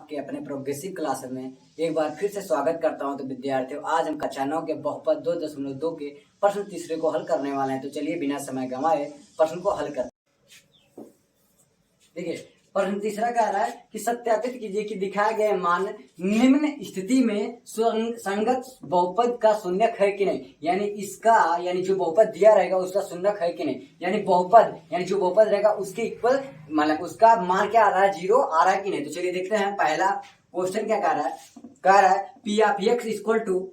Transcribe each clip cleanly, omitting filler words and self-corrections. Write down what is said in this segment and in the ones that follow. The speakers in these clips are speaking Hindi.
आपके अपने प्रोग्रेसिव क्लास में एक बार फिर से स्वागत करता हूं। तो विद्यार्थियों, आज हम कक्षा 9 के बहुपद 2.2 के प्रश्न तीसरे को हल करने वाले हैं। तो चलिए बिना समय गंवाए प्रश्न को हल करते हैं। देखिए, प्रश्न तीसरा कह रहा है कि सत्यापित कीजिए कि दिखाए गए मान निम्न स्थिति में संगत बहुपद का शून्यक है कि नहीं। यानी जो बहुपद दिया रहेगा उसका शून्यक है कि नहीं, यानी जो बहुपद रहेगा उसके इक्वल, मतलब उसका मान क्या आ रहा है, 0 आ रहा है कि नहीं। तो चलिए देखते हैं। पहला क्वेश्चन क्या कह रहा है p of x equal to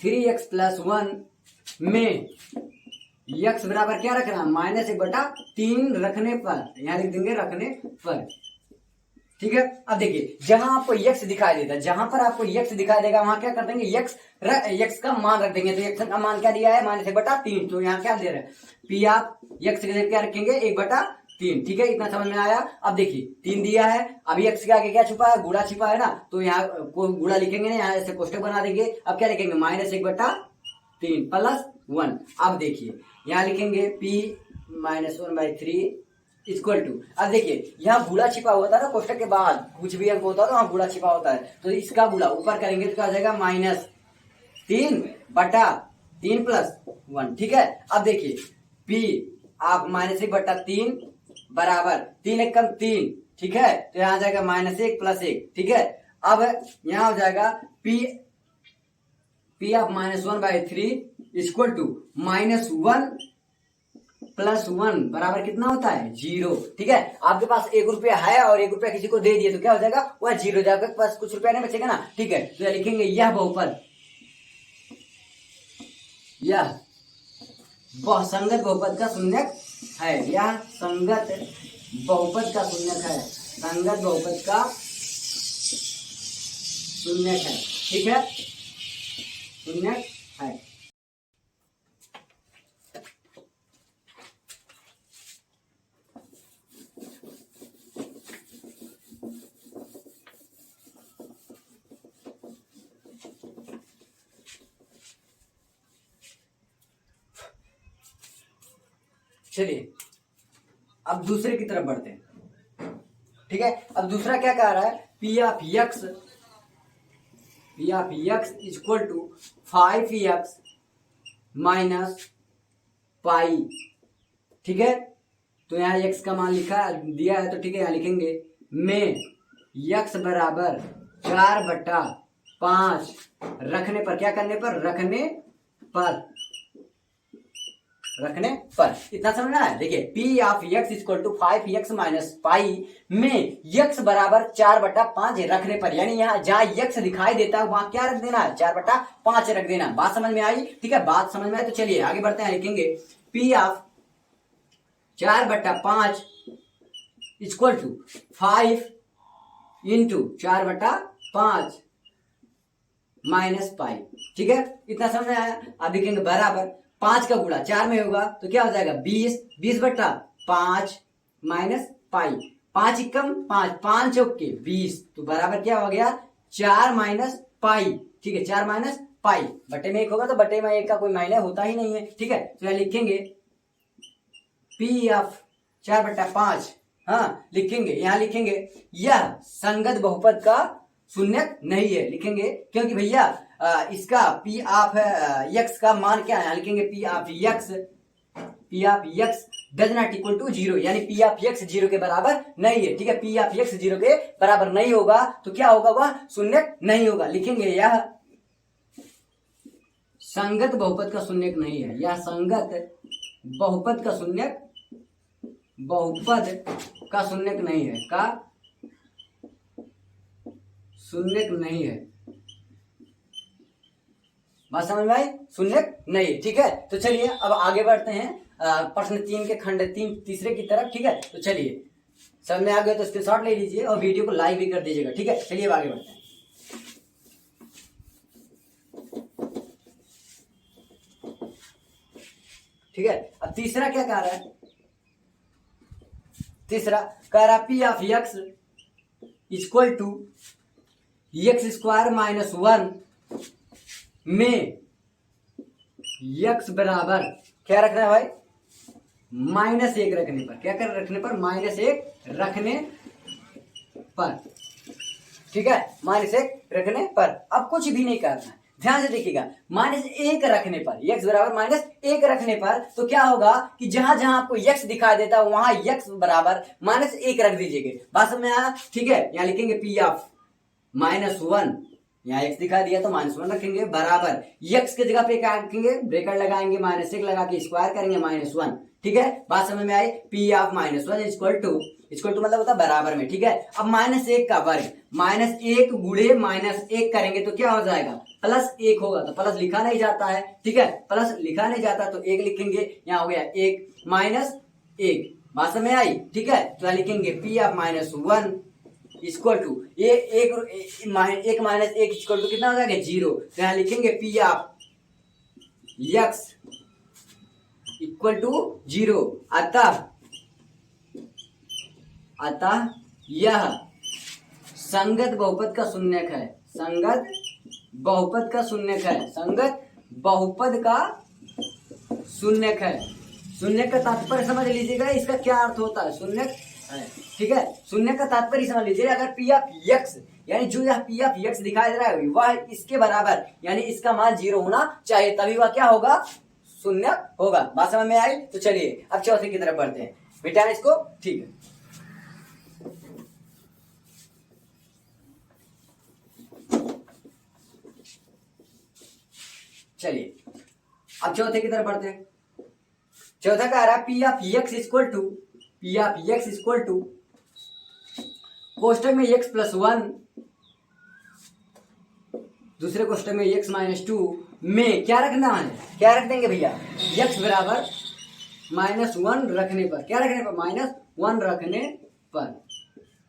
3x + 1 में x बराबर क्या रखना है, -1/3 रखने पर, यहां लिख देंगे रखने पर। ठीक है, अब देखिए जहां आपको x दिखाई देता है, जहां पर आपको x दिखाई देगा वहां क्या कर देंगे, x का मान रख देंगे। तो x का मान क्या दिया है, -1/3। तो यहाँ क्या दे रहे हैं, पी आप x क्या रखेंगे 1/3। ठीक है, इतना समझ में आया। अब देखिए 3 दिया है, अभी x के आगे क्या छुपा है, गुणा छिपा है ना। तो यहाँ को गुणा लिखेंगे ना, यहाँ ऐसे कोष्टक बना देंगे। अब क्या लिखेंगे, -1/3 + 1। अब देखिए यहाँ लिखेंगे p -1/3 इक्वल टू, अब देखिए यहाँ गुणा छिपा होता है ना, कोष्टक के बाद कुछ भी अंक होता है तो वहां गुणा छिपा होता है। तो इसका गुणा ऊपर करेंगे तो क्या हो जाएगा, -3/3 + 1। ठीक है, अब देखिए p आप -1/3 बराबर 3 × 3। ठीक है, तो यहाँ जाएगा -1 + 1। ठीक है, अब यहाँ हो जाएगा p ऑफ -1/3 इक्वल टू -1 + 1 बराबर कितना होता है, 0। ठीक है, आपके पास 1 रुपया है और 1 रुपया किसी को दे दिए तो क्या हो जाएगा, वह 0 जाएगा, आपके पास कुछ रुपया नहीं बचेगा ना। ठीक है, तो लिखेंगे यह बहुपद, यह संगत बहुपद का शून्यक है। यह संगत बहुपद का शून्यक है, संगत बहुपद का शून्यक है। ठीक है, शून्यक है। चलिए अब दूसरे की तरफ बढ़ते हैं। ठीक है, अब दूसरा क्या कह रहा है, p of x equal to 5x - pi. ठीक है, तो यहाँ x का मान लिखा दिया है, तो ठीक है यहाँ लिखेंगे में x बराबर 4/5 रखने पर, क्या करने पर, रखने पर इतना समझना है। देखिए p of x equal to 5x - pi में x बराबर 4/5 रखने पर, यानी यहाँ जहां x दिखाई देता है वहां क्या रख देना है, 4/5 रख देना। बात समझ में आई। ठीक है, बात समझ में आई। तो चलिए आगे बढ़ते हैं, लिखेंगे p of 4/5 equal to 5 × 4/5 - pi. ठीक है, इतना समझ में आया। अब लिखेंगे बराबर 5 का गुणा 4 में होगा तो क्या हो जाएगा, 20/5 - पाई। 5 × 5 5 × 20, तो बराबर क्या हो गया, 4 - पाई। ठीक है, 4 - पाई, बटे में 1 होगा तो बटे में 1 का कोई मायने होता ही नहीं है। ठीक है, तो यहाँ लिखेंगे पी ऑफ 4/5, हाँ लिखेंगे, यहाँ लिखेंगे यह संगत बहुपद का शून्यक नहीं है। लिखेंगे क्योंकि भैया इसका पी ऑफ x का मान क्या है, लिखेंगे p of x does not equal to 0, यानी पी ऑफ x 0 के बराबर नहीं है। ठीक है, पी ऑफ x 0 के बराबर नहीं होगा तो क्या होगा, वह शून्यक नहीं होगा। लिखेंगे यह संगत बहुपद का शून्यक नहीं है, यह संगत बहुपद का शून्यक नहीं है, शून्यक नहीं है। बात समझ में आई, शून्यक नहीं है। ठीक है, तो चलिए अब आगे बढ़ते हैं प्रश्न 3 के खंड 3 तीसरे की तरफ। ठीक है, तो चलिए समझ में आ गया तो स्क्रीनशॉट ले लीजिए और वीडियो को लाइक भी कर दीजिएगा। ठीक है, चलिए अब आगे बढ़ते हैं। ठीक है, अब तीसरा क्या कह रहा है, तीसरा कह रहा p of x equal to x² - 1 में x बराबर क्या रखना है भाई, -1 रखने पर, क्या कर रखने पर, -1 रखने पर। ठीक है, -1 रखने पर। अब कुछ भी नहीं करना है, ध्यान से देखिएगा। -1 रखने पर, x बराबर -1 रखने पर तो क्या होगा कि जहां जहां आपको x दिखाई देता है वहां x बराबर -1 रख दीजिएगा। बात समझ में आया? ठीक है, यहाँ लिखेंगे p ऑफ -1, यहाँ x दिखा दिया तो -1 रखेंगे, बराबर x के जगह पे क्या रखेंगे, ब्रैकेट लगाएंगे, -1 लगा के स्क्वायर करेंगे -1। ठीक है, बात समझ में आई? p ऑफ -1 इक्वल टू मतलब होता है बराबर में। ठीक है, अब -1 का वर्ग, -1 गुणे -1 करेंगे तो क्या हो जाएगा, +1 होगा। तो प्लस लिखा नहीं जाता है, ठीक है, प्लस लिखा नहीं जाता तो 1 लिखेंगे, यहाँ हो गया 1 -1। बात समझ में आई? ठीक है, तो यहाँ लिखेंगे p ऑफ -1 इक्वल टू एक -1 इक्वल टू कितना हो जाएगा, 0। तो यहाँ लिखेंगे p of x equal to 0। अतः यह संगत बहुपद का शून्यक है, संगत बहुपद का शून्यक है, संगत बहुपद का शून्यक है। शून्यक का तात्पर्य समझ लीजिएगा, इसका क्या अर्थ होता है, शून्यक है। ठीक है, शून्यक का तात्पर्य समझ लीजिए, अगर p ऑफ x यानी जो यह p ऑफ x दिखाई दे रहा है वह इसके बराबर यानी इसका मान 0 होना चाहिए, तभी वह क्या होगा, शून्य होगा। बात समझ में आई? तो चलिए अब चौथे की तरफ बढ़ते हैं, बेटा इसको। ठीक है, चलिए अब चौथे की तरफ बढ़ते हैं। चौथा कह रहा है p of x equal to कोष्टक में x+1 दूसरे कोष्टक में x-2 में क्या रखना है, क्या रख देंगे भैया, x बराबर -1 रखने पर, क्या रखने पर, -1 रखने पर।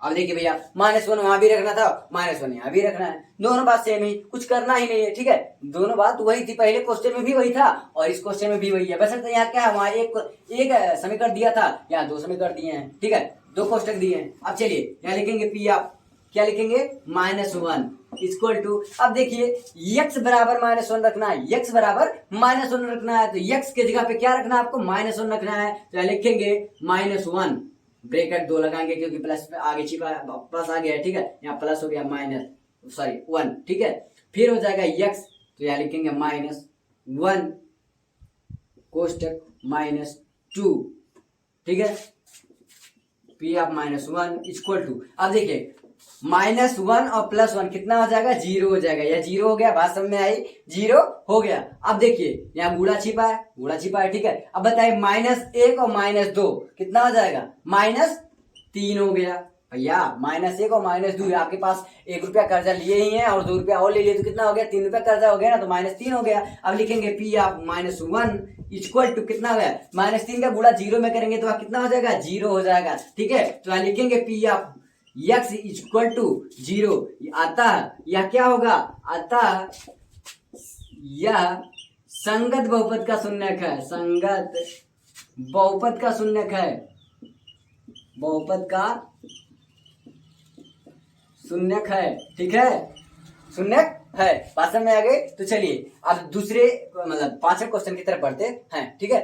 अब देखिए भैया, -1 वहां भी रखना था, -1 यहाँ भी रखना है, दोनों बात सेम ही, कुछ करना ही नहीं है। ठीक है, दोनों बात वही थी, पहले क्वेश्चन में भी वही था और इस क्वेश्चन में भी वही है। बस यहाँ क्या है, वहां एक समीकरण दिया था, यहाँ 2 समीकरण दिए हैं। ठीक है, 2 कोष्टक दिए हैं। अब चलिए यहाँ लिखेंगे p ऑफ, क्या लिखेंगे, -1 इक्वल टू, अब देखिए x बराबर -1 रखना है, x बराबर -1 रखना है, तो x के जगह पे क्या रखना है आपको, -1 रखना है। तो यहाँ लिखेंगे -1 ब्रैकेट 2 लगाएंगे क्योंकि प्लस पे आगे छिपा प्लस आ गया है। ठीक है, यहाँ प्लस हो गया -1। ठीक है, फिर हो जाएगा x, तो यहाँ लिखेंगे -1 कोष्टक -2। ठीक है, p ऑफ -1 इक्वल टू, अब देखिए -1 और +1 कितना हो जाएगा, 0 हो जाएगा, या 0 हो गया। बात समझ में आई, 0 हो गया। अब देखिए यहाँ गुणा छिपा है, ठीक है। अब बताइए -1 और -2 कितना हो जाएगा, -3 हो गया भैया। -1 और -2, आपके पास 1 रुपया कर्जा लिए ही है और 2 रुपया और ले लिए तो कितना हो गया, 3 रुपया कर्जा हो गया ना, तो -3 हो गया। अब लिखेंगे p ऑफ -1 इक्वल टू कितना हो गया, -3 का गुणा 0 में करेंगे तो कितना हो जाएगा, 0 हो जाएगा। ठीक है, तो यहाँ लिखेंगे p of x equal to 0। अतः यह क्या होगा, अतः यह संगत बहुपद का शून्यक है, संगत बहुपद का शून्यक है, बहुपद का शून्यक है। ठीक है, शून्यक है। बात समझ में आ गई? तो चलिए अब दूसरे मतलब 5वें क्वेश्चन की तरफ बढ़ते हैं। ठीक है,